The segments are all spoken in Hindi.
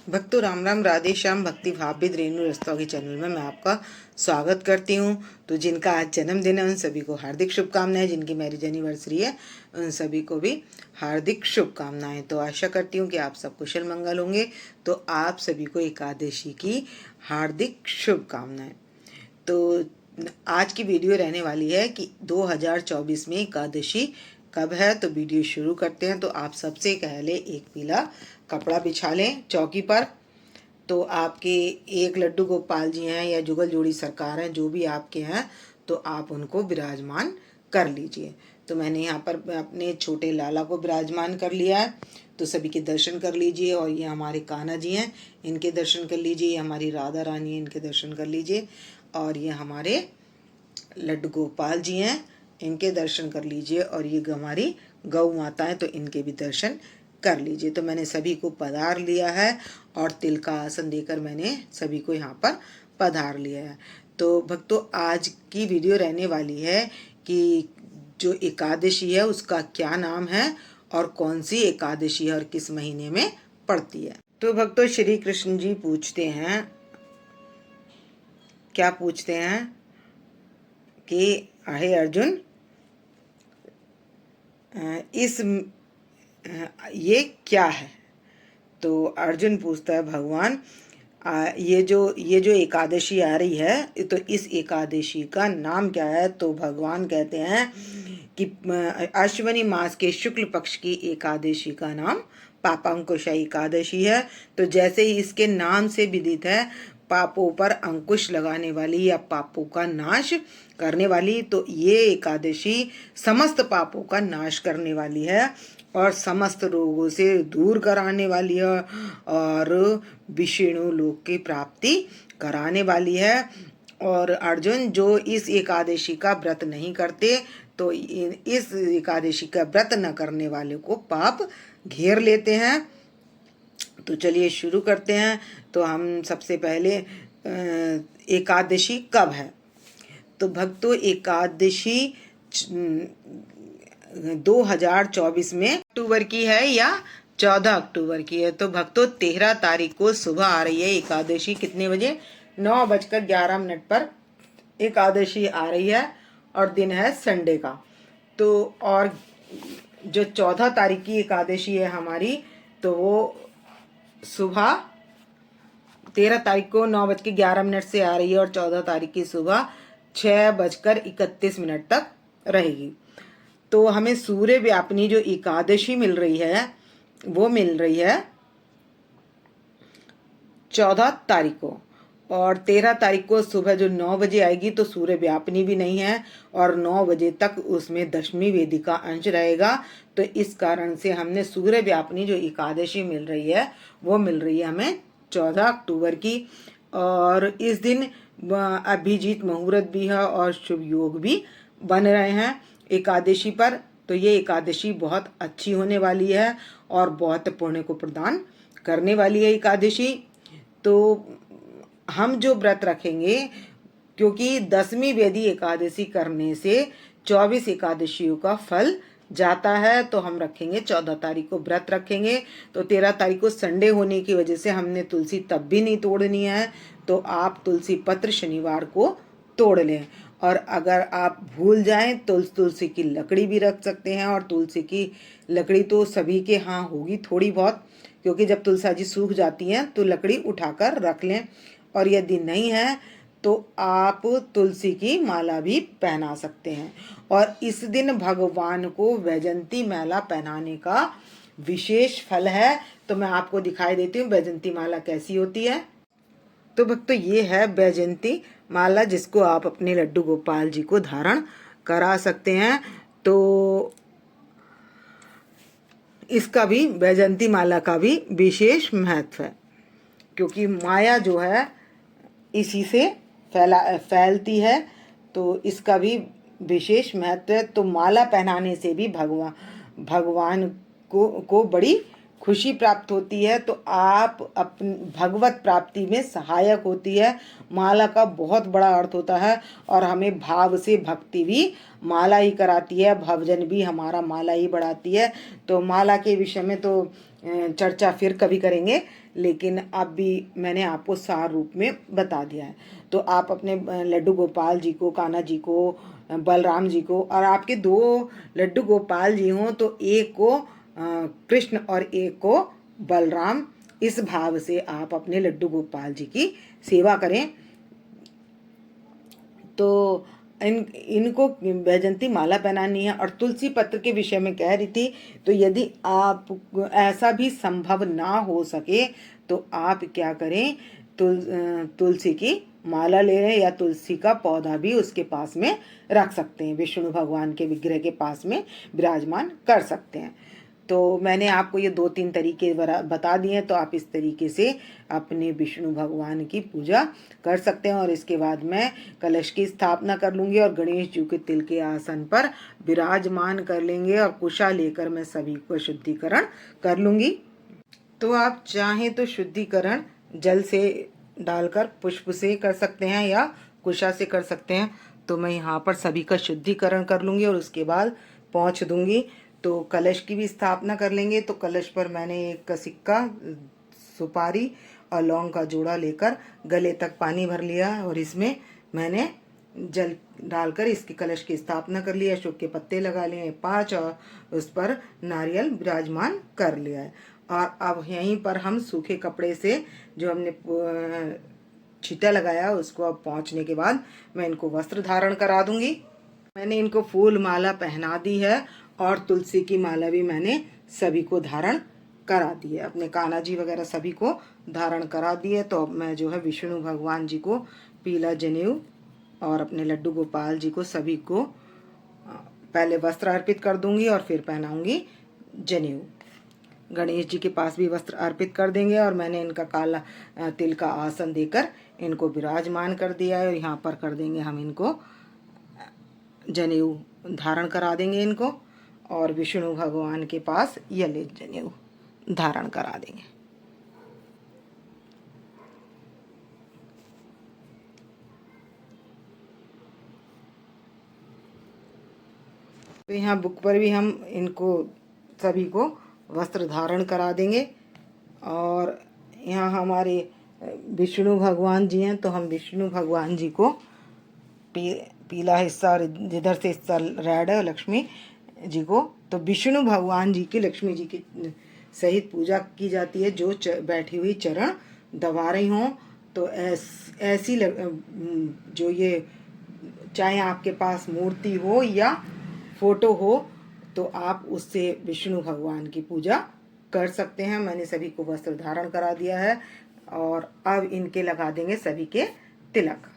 भक्तों राम राम, राधे श्याम। भक्ति भावविद रेणु रस्तोगी चैनल में मैं आपका स्वागत करती हूँ। तो जिनका आज जन्मदिन है उन सभी को हार्दिक शुभकामनाएं, जिनकी मैरिज एनिवर्सरी है उन सभी को भी हार्दिक शुभकामनाएं। तो आशा करती हूँ कि आप सब कुशल मंगल होंगे। तो आप सभी को एकादशी की हार्दिक शुभकामनाएं। तो आज की वीडियो रहने वाली है कि 2024 में एकादशी कब है। तो वीडियो शुरू करते हैं। तो आप सबसे पहले एक पीला कपड़ा बिछा लें चौकी पर। तो आपके एक लड्डू गोपाल जी हैं या जुगल जोड़ी सरकार हैं, जो भी आपके हैं, तो आप उनको विराजमान कर लीजिए। तो मैंने यहाँ पर अपने छोटे लाला को विराजमान कर लिया है। तो सभी के दर्शन कर लीजिए। और ये हमारे कान्हा जी हैं, इनके दर्शन कर लीजिए। ये हमारी राधा रानी है, इनके दर्शन कर लीजिए। और ये हमारे लड्डू गोपाल जी हैं, इनके दर्शन कर लीजिए। और ये हमारी गौ माता है, तो इनके भी दर्शन कर लीजिए। तो मैंने सभी को पधार लिया है और तिल का आसन देकर मैंने सभी को यहाँ पर पधार लिया है। तो भक्तों आज की वीडियो रहने वाली है कि जो एकादशी है उसका क्या नाम है और कौन सी एकादशी है और किस महीने में पड़ती है। तो भक्तों श्री कृष्ण जी पूछते हैं, क्या पूछते हैं कि हे अर्जुन, इस ये क्या है। तो अर्जुन पूछता है, भगवान ये जो एकादशी आ रही है, तो इस एकादशी का नाम क्या है। तो भगवान कहते हैं कि अश्विनी मास के शुक्ल पक्ष की एकादशी का नाम पापांकुश एकादशी है। तो जैसे ही इसके नाम से विदित है, पापों पर अंकुश लगाने वाली या पापों का नाश करने वाली, तो ये एकादशी समस्त पापों का नाश करने वाली है और समस्त रोगों से दूर कराने वाली है और विष्णु लोक की प्राप्ति कराने वाली है। और अर्जुन जो इस एकादशी का व्रत नहीं करते, तो इस एकादशी का व्रत न करने वाले को पाप घेर लेते हैं। तो चलिए शुरू करते हैं। तो हम सबसे पहले एकादशी कब है। तो भक्तों एकादशी 2024 में अक्टूबर की है या 14 अक्टूबर की है। तो भक्तों 13 तारीख को सुबह आ रही है एकादशी। कितने बजे? 9:11 पर एकादशी आ रही है और दिन है संडे का। तो और जो 14 तारीख की एकादशी है हमारी, तो वो सुबह 13 तारीख को 9:11 से आ रही है और 14 तारीख की सुबह 6:31 तक रहेगी। तो हमें सूर्य व्यापिनी जो एकादशी मिल रही है वो मिल रही है 14 तारीख को, और 13 तारीख को सुबह जो 9 बजे आएगी तो सूर्य व्यापिनी भी नहीं है और 9 बजे तक उसमें दशमी वेदी का अंश रहेगा। तो इस कारण से हमने सूर्य व्यापिनी जो एकादशी मिल रही है वो मिल रही है हमें 14 अक्टूबर की। और इस दिन अभिजीत मुहूर्त भी है और शुभ योग भी बन रहे हैं एकादशी पर। तो ये एकादशी बहुत अच्छी होने वाली है और बहुत पुण्य को प्रदान करने वाली है एकादशी। तो हम जो व्रत रखेंगे, क्योंकि 10वीं वेदी एकादशी करने से 24 एकादशियों का फल जाता है, तो हम रखेंगे 14 तारीख को व्रत रखेंगे। तो 13 तारीख को संडे होने की वजह से हमने तुलसी तब भी नहीं तोड़नी है। तो आप तुलसी पत्र शनिवार को तोड़ लें। और अगर आप भूल जाएं तो तुलसी की लकड़ी भी रख सकते हैं। और तुलसी की लकड़ी तो सभी के यहाँ होगी थोड़ी बहुत, क्योंकि जब तुलसी जी सूख जाती हैं तो लकड़ी उठाकर रख लें। और यदि नहीं है तो आप तुलसी की माला भी पहना सकते हैं। और इस दिन भगवान को वैजंती माला पहनाने का विशेष फल है। तो मैं आपको दिखाई देती हूँ वैजंती माला कैसी होती है। तो भक्तों ये है वैजंती माला, जिसको आप अपने लड्डू गोपाल जी को धारण करा सकते हैं। तो इसका भी, वैजंती माला का भी विशेष महत्व है, क्योंकि माया जो है इसी से फैलती है। तो इसका भी विशेष महत्व है। तो माला पहनाने से भी भगवान को बड़ी खुशी प्राप्त होती है। तो आप अपनी भगवत प्राप्ति में सहायक होती है। माला का बहुत बड़ा अर्थ होता है और हमें भाव से भक्ति भी माला ही कराती है, भवजन भी हमारा माला ही बढ़ाती है। तो माला के विषय में तो चर्चा फिर कभी करेंगे, लेकिन अब भी मैंने आपको सार रूप में बता दिया है। तो आप अपने लड्डू गोपाल जी को, कान्हा जी को, बलराम जी को, और आपके 2 लड्डू गोपाल जी हों तो एक को कृष्ण और एक को बलराम, इस भाव से आप अपने लड्डू गोपाल जी की सेवा करें। तो इनको वैजंती माला पहनानी है। और तुलसी पत्र के विषय में कह रही थी, तो यदि आप ऐसा भी संभव ना हो सके तो आप क्या करें, तुलसी की माला ले लें या तुलसी का पौधा भी उसके पास में रख सकते हैं, विष्णु भगवान के विग्रह के पास में विराजमान कर सकते हैं। तो मैंने आपको ये 2-3 तरीके बता दिए हैं, तो आप इस तरीके से अपने विष्णु भगवान की पूजा कर सकते हैं। और इसके बाद मैं कलश की स्थापना कर लूँगी और गणेश जी के तिल के आसन पर विराजमान कर लेंगे और कुशा लेकर मैं सभी को शुद्धिकरण कर लूँगी। तो आप चाहें तो शुद्धिकरण जल से डालकर पुष्प से कर सकते हैं या कुशा से कर सकते हैं। तो मैं यहाँ पर सभी का शुद्धिकरण कर लूँगी और उसके बाद पहुँच दूँगी। तो कलश की भी स्थापना कर लेंगे। तो कलश पर मैंने एक सिक्का, सुपारी और लौंग का जोड़ा लेकर गले तक पानी भर लिया और इसमें मैंने जल डालकर इसके कलश की स्थापना कर लिया। अशोक के पत्ते लगा लिए 5 और उस पर नारियल विराजमान कर लिया है। और अब यहीं पर हम सूखे कपड़े से जो हमने छीटा लगाया उसको अब पहुँचने के बाद मैं इनको वस्त्र धारण करा दूंगी। मैंने इनको फूल माला पहना दी है और तुलसी की माला भी मैंने सभी को धारण करा दी है, अपने कान्हा जी वगैरह सभी को धारण करा दिए। तो अब मैं जो है विष्णु भगवान जी को पीला जनेऊ और अपने लड्डू गोपाल जी को सभी को पहले वस्त्र अर्पित कर दूंगी और फिर पहनाऊंगी जनेऊ। गणेश जी के पास भी वस्त्र अर्पित कर देंगे और मैंने इनका काला तिल का आसन देकर इनको विराजमान कर दिया है। और यहाँ पर कर देंगे हम इनको जनेऊ धारण करा देंगे इनको, और विष्णु भगवान के पास ये ललित जनेऊ धारण करा देंगे। तो यहाँ बुक पर भी हम इनको सभी को वस्त्र धारण करा देंगे। और यहाँ हमारे विष्णु भगवान जी हैं, तो हम विष्णु भगवान जी को पीला हिस्सा और जिधर से हिस्सा रेड है लक्ष्मी जी को, तो विष्णु भगवान जी की लक्ष्मी जी की सहित पूजा की जाती है। जो बैठी हुई चरण दबा रही हों तो ऐसी जो ये चाहे आपके पास मूर्ति हो या फोटो हो तो आप उससे विष्णु भगवान की पूजा कर सकते हैं। मैंने सभी को वस्त्र धारण करा दिया है और अब इनके लगा देंगे सभी के तिलक।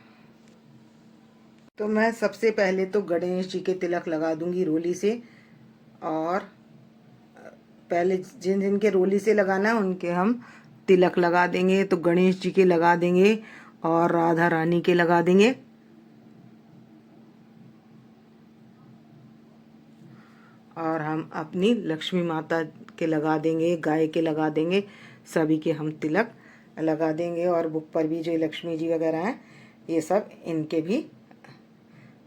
तो मैं सबसे पहले तो गणेश जी के तिलक लगा दूंगी रोली से, और पहले जिन जिन के रोली से लगाना है उनके हम तिलक लगा देंगे। तो गणेश जी के लगा देंगे और राधा रानी के लगा देंगे। और हम अपनी लक्ष्मी माता के लगा देंगे, गाय के लगा देंगे, सभी के हम तिलक लगा देंगे। और बुक पर भी जो लक्ष्मी जी वगैरह हैं ये सब इनके भी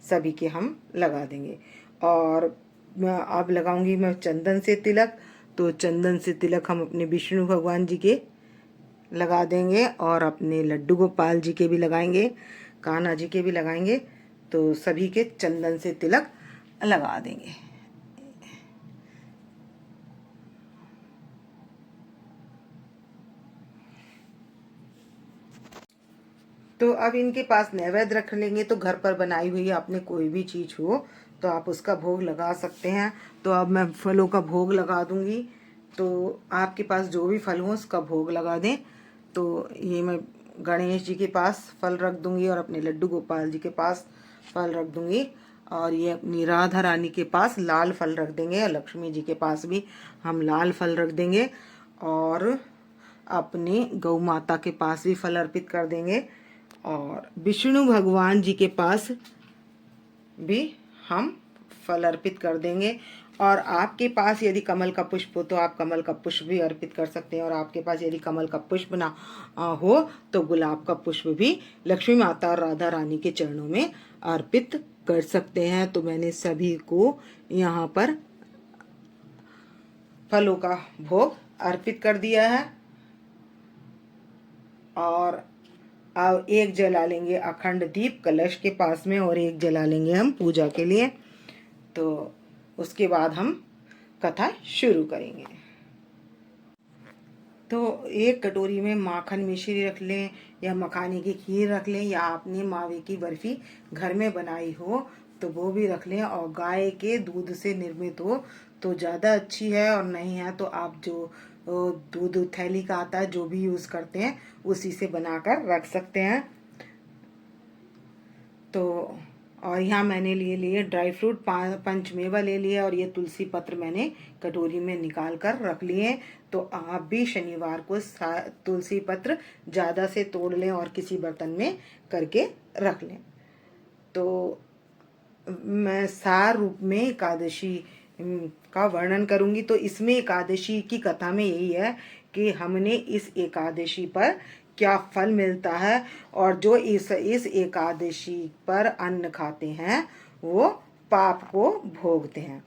सभी के हम लगा देंगे। और मैं अब लगाऊंगी मैं चंदन से तिलक। तो चंदन से तिलक हम अपने विष्णु भगवान जी के लगा देंगे और अपने लड्डू गोपाल जी के भी लगाएंगे, कान्हा जी के भी लगाएंगे। तो सभी के चंदन से तिलक लगा देंगे। तो अब इनके पास नैवेद्य रख लेंगे। तो घर पर बनाई हुई आपने कोई भी चीज़ हो तो आप उसका भोग लगा सकते हैं। तो अब मैं फलों का भोग लगा दूंगी। तो आपके पास जो भी फल हो उसका भोग लगा दें। तो ये मैं गणेश जी के पास फल रख दूंगी और अपने लड्डू गोपाल जी के पास फल रख दूंगी। और ये अपनी राधा रानी के पास लाल फल रख देंगे और लक्ष्मी जी के पास भी हम लाल फल रख देंगे। और अपने गौ माता के पास भी फल अर्पित कर देंगे और विष्णु भगवान जी के पास भी हम फल अर्पित कर देंगे। और आपके पास यदि कमल का पुष्प हो तो आप कमल का पुष्प भी अर्पित कर सकते हैं। और आपके पास यदि कमल का पुष्प ना हो तो गुलाब का पुष्प भी लक्ष्मी माता और राधा रानी के चरणों में अर्पित कर सकते हैं। तो मैंने सभी को यहाँ पर फलों का भोग अर्पित कर दिया है। और अब एक जला लेंगे अखंड दीप कलश के पास में और एक जला लेंगे हम पूजा के लिए। तो उसके बाद हम कथा शुरू करेंगे। तो एक कटोरी में माखन मिश्री रख लें या मखाने की खीर रख लें, या आपने मावे की बर्फी घर में बनाई हो तो वो भी रख लें। और गाय के दूध से निर्मित हो तो ज़्यादा अच्छी है, और नहीं है तो आप जो दूध थैली का आता है जो भी यूज़ करते हैं उसी से बनाकर रख सकते हैं। तो और यहाँ मैंने लिए ड्राई फ्रूट पंचमेवा ले लिया, और ये तुलसी पत्र मैंने कटोरी में निकाल कर रख लिए। तो आप भी शनिवार को तुलसी पत्र ज़्यादा से तोड़ लें और किसी बर्तन में करके रख लें। तो मैं सार रूप में एकादशी का वर्णन करूंगी। तो इसमें एकादशी की कथा में यही है कि हमने इस एकादशी पर क्या फल मिलता है, और जो इस एकादशी पर अन्न खाते हैं वो पाप को भोगते हैं।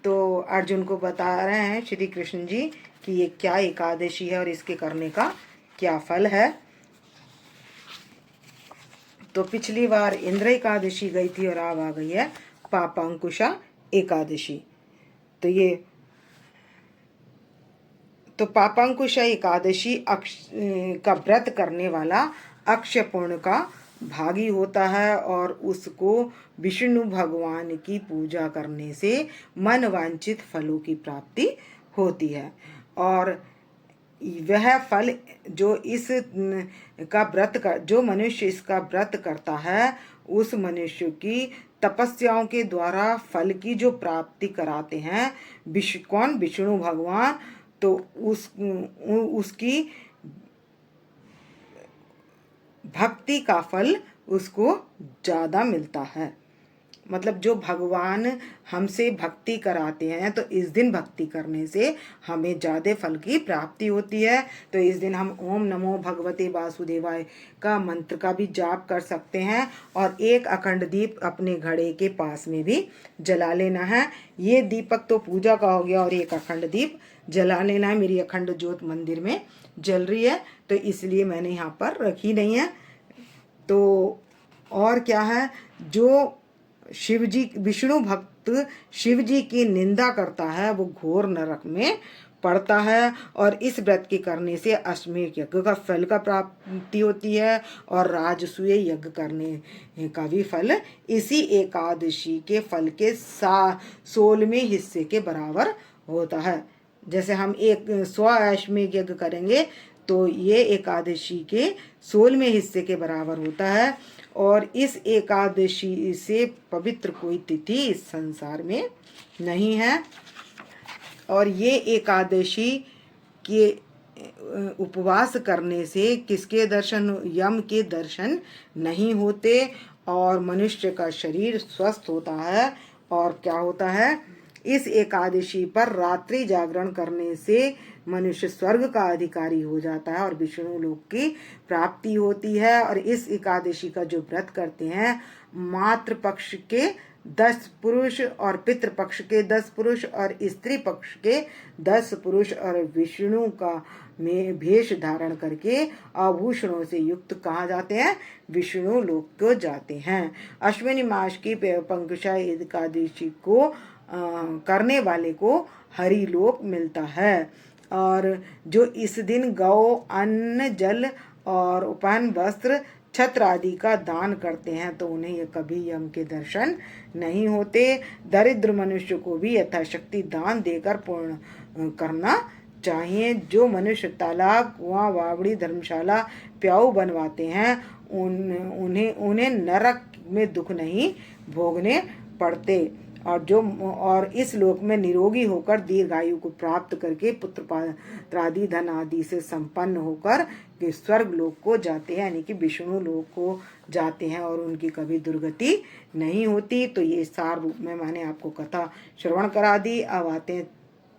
तो अर्जुन को बता रहे हैं श्री कृष्ण जी कि ये क्या एकादशी है और इसके करने का क्या फल है। तो पिछली बार इंद्र एकादशी गई थी और अब आ गई है पापांकुशा एकादशी। तो पापांकुशा एकादशी का व्रत करने वाला अक्षय पुण्य का भागी होता है, और उसको विष्णु भगवान की पूजा करने से मन वांछित फलों की प्राप्ति होती है। और वह फल जो जो मनुष्य इसका व्रत करता है उस मनुष्य की तपस्याओं के द्वारा फल की जो प्राप्ति कराते हैं कौन, विष्णु भगवान। तो उसकी भक्ति का फल उसको ज़्यादा मिलता है। मतलब जो भगवान हमसे भक्ति कराते हैं तो इस दिन भक्ति करने से हमें ज़्यादा फल की प्राप्ति होती है। तो इस दिन हम ओम नमो भगवते वासुदेवाय का मंत्र का भी जाप कर सकते हैं, और एक अखंड दीप अपने घड़े के पास में भी जला लेना है। ये दीपक तो पूजा का हो गया, और एक अखंड दीप जला लेना है। मेरी अखंड ज्योत मंदिर में जल रही है तो इसलिए मैंने यहाँ पर रखी नहीं है। तो और क्या है, जो शिव जी विष्णु भक्त शिव जी की निंदा करता है वो घोर नरक में पड़ता है। और इस व्रत के करने से अश्वमेध यज्ञ का फल का प्राप्ति होती है, और राजसूय यज्ञ करने का भी फल इसी एकादशी के फल के 16वें हिस्से के बराबर होता है। जैसे हम 100 अश्वमेध यज्ञ करेंगे तो ये एकादशी के 16वें हिस्से के बराबर होता है। और इस एकादशी से पवित्र कोई तिथि इस संसार में नहीं है। और ये एकादशी के उपवास करने से किसके दर्शन, यम के दर्शन नहीं होते, और मनुष्य का शरीर स्वस्थ होता है। और क्या होता है, इस एकादशी पर रात्रि जागरण करने से मनुष्य स्वर्ग का अधिकारी हो जाता है और विष्णु लोक की प्राप्ति होती है। और इस एकादशी का जो व्रत करते हैं, मातृ पक्ष के 10 पुरुष और पितृ पक्ष के 10 पुरुष और स्त्री पक्ष के 10 पुरुष और विष्णु का में भेष धारण करके आभूषणों से युक्त कहाँ जाते हैं, विष्णु लोक को जाते हैं। अश्विनी मास की पंकुशा एकादशी को करने वाले को हरि लोक मिलता है। और जो इस दिन गौ, अन्न, जल और उपहान, वस्त्र, छत्र आदि का दान करते हैं तो उन्हें ये कभी यम के दर्शन नहीं होते। दरिद्र मनुष्य को भी यथाशक्ति दान देकर पूर्ण करना चाहिए। जो मनुष्य तालाब, कुआं, वावड़ी, धर्मशाला, प्याऊ बनवाते हैं उन्हें नरक में दुख नहीं भोगने पड़ते। और इस लोक में निरोगी होकर दीर्घायु को प्राप्त करके पुत्र पात्रादि धन आदि से संपन्न होकर के स्वर्ग लोक को जाते हैं, यानी कि विष्णु लोक को जाते हैं, और उनकी कभी दुर्गति नहीं होती। तो ये सार रूप में मैंने आपको कथा श्रवण करा दी। अब आते हैं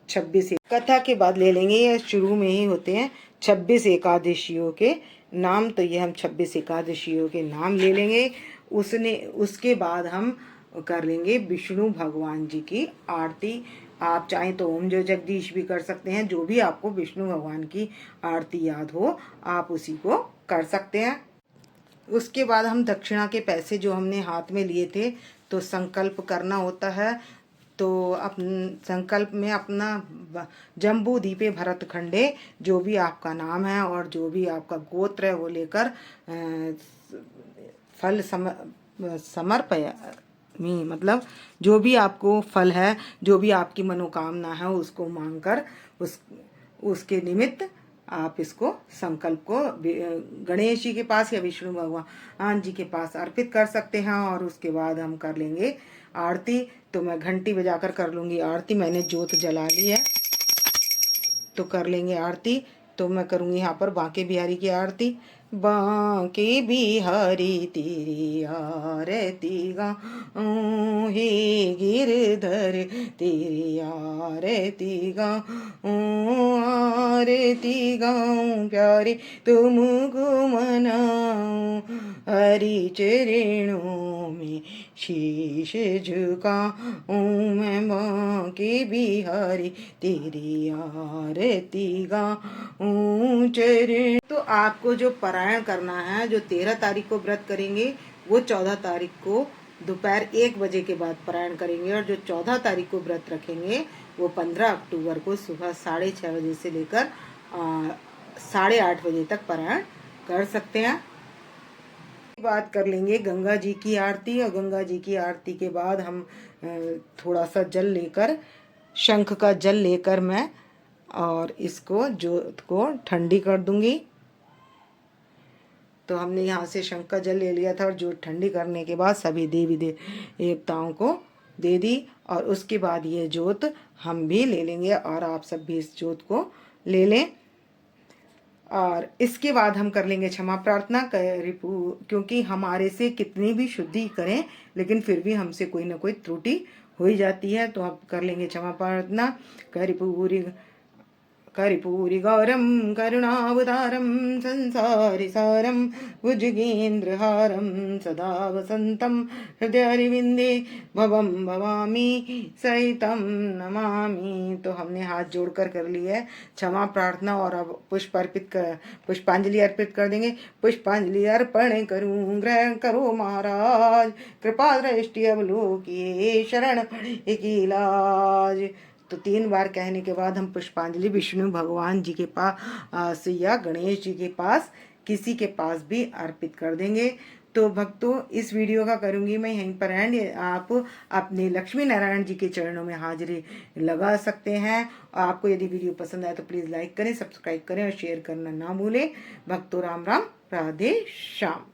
26 कथा के बाद ले लेंगे, ये शुरू में ही होते हैं 26 एकादशियों के नाम। तो ये हम 26 एकादशियों के नाम ले लेंगे। उसके बाद हम कर लेंगे विष्णु भगवान जी की आरती। आप चाहें तो ओम जय जगदीश भी कर सकते हैं। जो भी आपको विष्णु भगवान की आरती याद हो आप उसी को कर सकते हैं। उसके बाद हम दक्षिणा के पैसे जो हमने हाथ में लिए थे तो संकल्प करना होता है। तो संकल्प में अपना जम्बू दीपे भरत खंडे जो भी आपका नाम है और जो भी आपका गोत्र है वो लेकर फल समर्पयामि, मतलब जो भी आपको फल है, जो भी आपकी मनोकामना है उसको मांगकर उसके निमित्त आप इसको संकल्प को गणेश जी के पास या विष्णु भगवान जी के पास अर्पित कर सकते हैं। और उसके बाद हम कर लेंगे आरती। तो मैं घंटी बजाकर कर लूँगी आरती। मैंने जोत जला ली है तो कर लेंगे आरती। तो मैं करूँगी यहाँ पर बांके बिहारी की आरती। बांके बिहारी तेरी आरती गाऊं, हे गिरधर तेरी आरती गाऊं, आरती गाऊं प्यारे तुमको मनाऊं, हरि चरणों में शीश झुकाऊं, मैं बांके बिहारी तेरी आरती गाऊं चरण। तो आपको जो पारायण करना है, जो 13 तारीख को व्रत करेंगे वो 14 तारीख को दोपहर 1 बजे के बाद पारायण करेंगे, और जो 14 तारीख को व्रत रखेंगे वो 15 अक्टूबर को सुबह 6:30 बजे से लेकर 8:30 बजे तक पारायण कर सकते हैं। बात कर लेंगे गंगा जी की आरती। और गंगा जी की आरती के बाद हम थोड़ा सा जल लेकर, शंख का जल लेकर मैं और इसको जोत को ठंडी कर दूंगी। तो हमने यहाँ से शंख का जल ले लिया था और जोत ठंडी करने के बाद सभी देवी देवताओं को दे दी। और उसके बाद ये जोत हम भी ले लेंगे और आप सब भी इस जोत को ले लें। और इसके बाद हम कर लेंगे क्षमा प्रार्थना क्योंकि हमारे से कितनी भी शुद्धि करें लेकिन फिर भी हमसे कोई ना कोई त्रुटि हो ही जाती है। तो आप कर लेंगे क्षमा प्रार्थना। कर्पूरी गौरम करुणावतारम संसारि सारम भुजगेन्द्रहारम सदा वसंतम हृदयारविंदे भवम भवामी सहितम नमामि। तो हमने हाथ जोड़कर कर लिया है क्षमा प्रार्थना। और अब पुष्पांजलि अर्पित कर देंगे। पुष्पांजलि अर्पण करूं ग्रहण करो महाराज, कृपा दृष्टि अवलोकिए शरण की लाज। तो 3 बार कहने के बाद हम पुष्पांजलि विष्णु भगवान जी के पास या गणेश जी के पास, किसी के पास भी अर्पित कर देंगे। तो भक्तों इस वीडियो का करूंगी मैं यहीं पर एंड। आप अपने लक्ष्मी नारायण जी के चरणों में हाजिरी लगा सकते हैं। आपको यदि वीडियो पसंद आए तो प्लीज़ लाइक करें, सब्सक्राइब करें और शेयर करना ना भूलें। भक्तों राम राम, राधे श्याम।